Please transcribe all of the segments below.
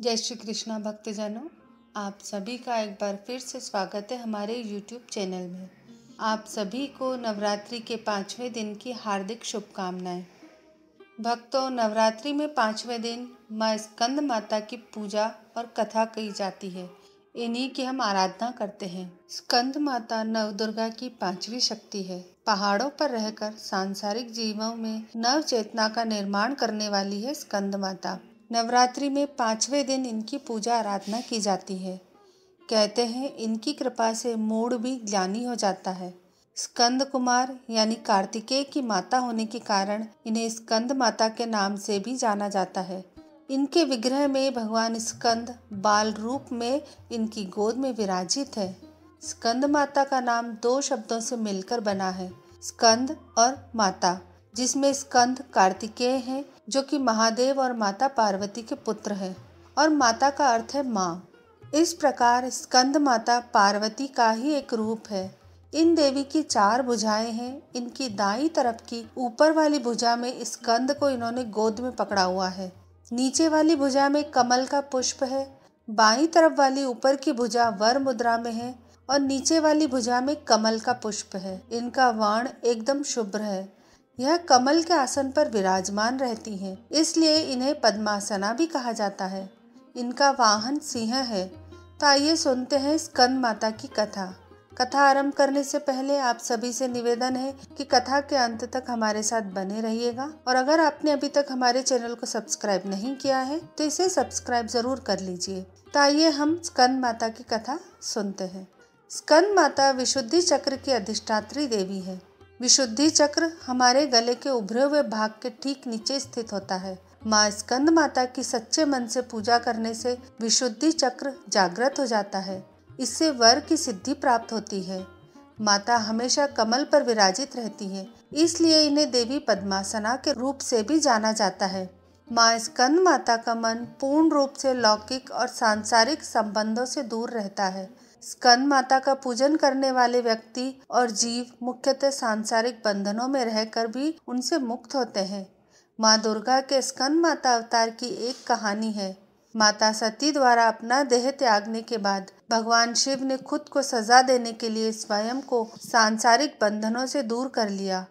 जय श्री कृष्णा भक्तजनों, आप सभी का एक बार फिर से स्वागत है हमारे YouTube चैनल में। आप सभी को नवरात्रि के 5वें दिन की हार्दिक शुभकामनाएं। भक्तों, नवरात्रि में 5वें दिन माँ स्कंद माता की पूजा और कथा कही जाती है। इन्हीं की हम आराधना करते हैं। स्कंद माता नवदुर्गा की 5वीं शक्ति है। पहाड़ों पर रहकर सांसारिक जीवों में नव चेतना का निर्माण करने वाली है स्कंद माता। नवरात्रि में 5वें दिन इनकी पूजा आराधना की जाती है। कहते हैं इनकी कृपा से मूढ़ भी ज्ञानी हो जाता है। स्कंद कुमार यानी कार्तिकेय की माता होने के कारण इन्हें स्कंद माता के नाम से भी जाना जाता है। इनके विग्रह में भगवान स्कंद बाल रूप में इनकी गोद में विराजित है। स्कंद माता का नाम 2 शब्दों से मिलकर बना है, स्कंद और माता, जिसमें स्कंद कार्तिकेय हैं जो कि महादेव और माता पार्वती के पुत्र हैं, और माता का अर्थ है माँ। इस प्रकार स्कंद माता पार्वती का ही एक रूप है। इन देवी की 4 भुजाएं हैं। इनकी दाईं तरफ की ऊपर वाली भुजा में स्कंद को इन्होंने गोद में पकड़ा हुआ है। नीचे वाली भुजा में कमल का पुष्प है। बाईं तरफ वाली ऊपर की भुजा वर मुद्रा में है और नीचे वाली भुजा में कमल का पुष्प है। इनका वर्ण एकदम शुभ्र है। यह कमल के आसन पर विराजमान रहती हैं, इसलिए इन्हें पद्मासना भी कहा जाता है। इनका वाहन सिंह है। तो आइए सुनते हैं स्कंद माता की कथा। कथा आरंभ करने से पहले आप सभी से निवेदन है कि कथा के अंत तक हमारे साथ बने रहिएगा, और अगर आपने अभी तक हमारे चैनल को सब्सक्राइब नहीं किया है तो इसे सब्सक्राइब जरूर कर लीजिए। तो आइए हम स्कंद माता की कथा सुनते हैं। स्कंद माता विशुद्धि चक्र की अधिष्ठात्री देवी है। विशुद्धि चक्र हमारे गले के उभरे हुए भाग के ठीक नीचे स्थित होता है। माँ स्कंद माता की सच्चे मन से पूजा करने से विशुद्धि चक्र जागृत हो जाता है। इससे वर की सिद्धि प्राप्त होती है। माता हमेशा कमल पर विराजित रहती है, इसलिए इन्हें देवी पद्मासना के रूप से भी जाना जाता है। माँ स्कंद माता का मन पूर्ण रूप से लौकिक और सांसारिक संबंधों से दूर रहता है। स्कंद माता का पूजन करने वाले व्यक्ति और जीव मुख्यतः सांसारिक बंधनों में रहकर भी उनसे मुक्त होते हैं। माँ दुर्गा के स्कंद माता अवतार की एक कहानी है। माता सती द्वारा अपना देह त्यागने के बाद भगवान शिव ने खुद को सजा देने के लिए स्वयं को सांसारिक बंधनों से दूर कर लिया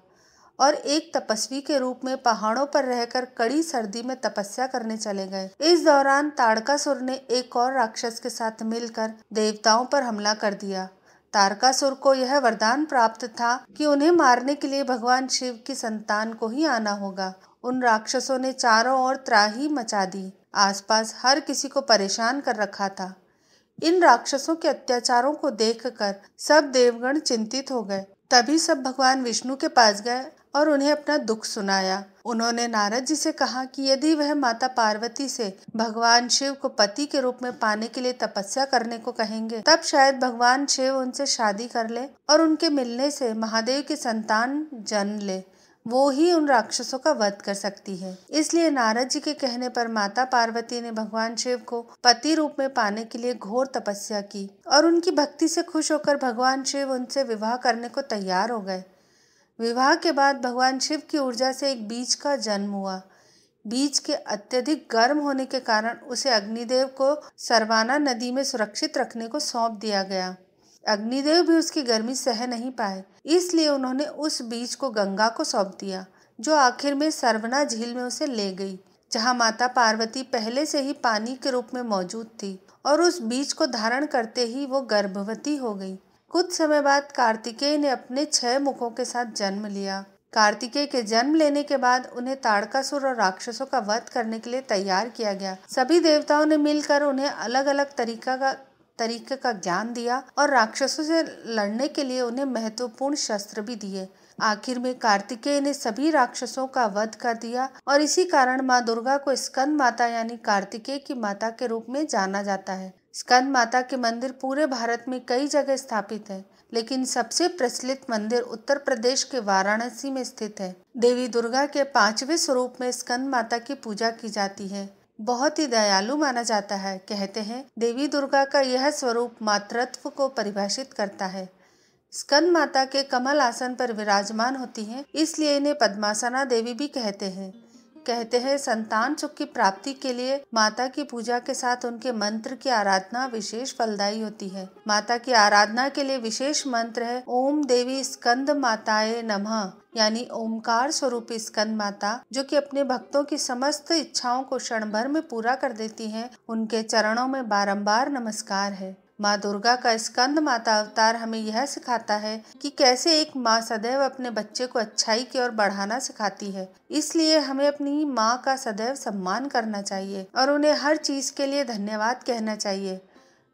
और एक तपस्वी के रूप में पहाड़ों पर रहकर कड़ी सर्दी में तपस्या करने चले गए। इस दौरान ताड़कासुर ने एक और राक्षस के साथ मिलकर देवताओं पर हमला कर दिया। तारकासुर को यह वरदान प्राप्त था कि उन्हें मारने के लिए भगवान शिव की संतान को ही आना होगा। उन राक्षसों ने चारों ओर त्राही मचा दी। आसपास हर किसी को परेशान कर रखा था। इन राक्षसों के अत्याचारों को देखकर सब देवगण चिंतित हो गए। तभी सब भगवान विष्णु के पास गए और उन्हें अपना दुख सुनाया। उन्होंने नारद जी से कहा कि यदि वह माता पार्वती से भगवान शिव को पति के रूप में पाने के लिए तपस्या करने को कहेंगे, तब शायद भगवान शिव उनसे शादी कर ले और उनके मिलने से महादेव की संतान जन्म ले। वो ही उन राक्षसों का वध कर सकती है। इसलिए नारद जी के कहने पर माता पार्वती ने भगवान शिव को पति रूप में पाने के लिए घोर तपस्या की और उनकी भक्ति से खुश होकर भगवान शिव उनसे विवाह करने को तैयार हो गए। विवाह के बाद भगवान शिव की ऊर्जा से एक बीज का जन्म हुआ। बीज के अत्यधिक गर्म होने के कारण उसे अग्निदेव को सरवाना नदी में सुरक्षित रखने को सौंप दिया गया। अग्निदेव भी उसकी गर्मी सह नहीं पाए, इसलिए उन्होंने उस बीज को गंगा को सौंप दिया, जो आखिर में सरवना झील में उसे ले गई, जहाँ माता पार्वती पहले से ही पानी के रूप में मौजूद थी, और उस बीज को धारण करते ही वो गर्भवती हो गई। कुछ समय बाद कार्तिकेय ने अपने 6 मुखों के साथ जन्म लिया। कार्तिकेय के जन्म लेने के बाद उन्हें ताड़कासुर और राक्षसों का वध करने के लिए तैयार किया गया। सभी देवताओं ने मिलकर उन्हें अलग अलग तरीके का ज्ञान दिया और राक्षसों से लड़ने के लिए उन्हें महत्वपूर्ण शस्त्र भी दिए। आखिर में कार्तिकेय ने सभी राक्षसों का वध कर दिया और इसी कारण माँ दुर्गा को स्कंद माता यानी कार्तिकेय की माता के रूप में जाना जाता है। स्कंद माता के मंदिर पूरे भारत में कई जगह स्थापित है, लेकिन सबसे प्रचलित मंदिर उत्तर प्रदेश के वाराणसी में स्थित है। देवी दुर्गा के 5वें स्वरूप में स्कंद माता की पूजा की जाती है। बहुत ही दयालु माना जाता है। कहते हैं देवी दुर्गा का यह स्वरूप मातृत्व को परिभाषित करता है। स्कंद माता के कमल आसन पर विराजमान होती हैं, इसलिए इन्हें पद्मासना देवी भी कहते हैं। कहते हैं संतान सुख की प्राप्ति के लिए माता की पूजा के साथ उनके मंत्र की आराधना विशेष फलदायी होती है। माता की आराधना के लिए विशेष मंत्र है ओम देवी स्कंद माताए नमः, यानी ओमकार स्वरूपी स्कंद माता, जो कि अपने भक्तों की समस्त इच्छाओं को क्षण भर में पूरा कर देती हैं। उनके चरणों में बारंबार नमस्कार है। माँ दुर्गा का स्कंद माता अवतार हमें यह सिखाता है कि कैसे एक माँ सदैव अपने बच्चे को अच्छाई की ओर बढ़ाना सिखाती है। इसलिए हमें अपनी माँ का सदैव सम्मान करना चाहिए और उन्हें हर चीज के लिए धन्यवाद कहना चाहिए।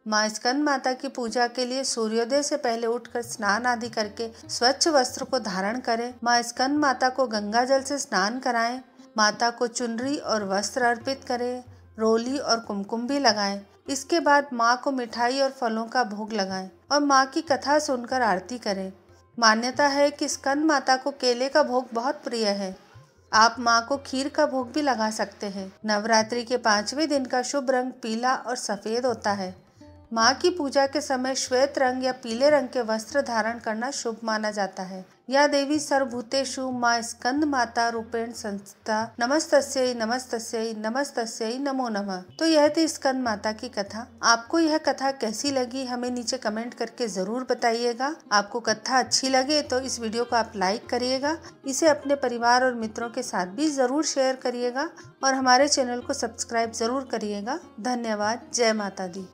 माँ स्कंद माता की पूजा के लिए सूर्योदय से पहले उठकर स्नान आदि करके स्वच्छ वस्त्र को धारण करें। माँ स्कंद माता को गंगा जल से स्नान कराएं। माता को चुनरी और वस्त्र अर्पित करें। रोली और कुमकुम भी लगाएं। इसके बाद माँ को मिठाई और फलों का भोग लगाएं और माँ की कथा सुनकर आरती करें। मान्यता है कि स्कंद माता को केले का भोग बहुत प्रिय है। आप माँ को खीर का भोग भी लगा सकते हैं। नवरात्रि के 5वें दिन का शुभ रंग पीला और सफेद होता है। माँ की पूजा के समय श्वेत रंग या पीले रंग के वस्त्र धारण करना शुभ माना जाता है। या देवी सर्वभूतेषु माँ स्कंद माता रूपेण संस्थिता नमस्तस्यै नमस्तस्यै नमस्तस्यै नमो नमः। तो यह थी स्कंद माता की कथा। आपको यह कथा कैसी लगी हमें नीचे कमेंट करके जरूर बताइएगा। आपको कथा अच्छी लगे तो इस वीडियो को आप लाइक करिएगा, इसे अपने परिवार और मित्रों के साथ भी जरूर शेयर करिएगा और हमारे चैनल को सब्सक्राइब जरूर करिएगा। धन्यवाद। जय माता दी।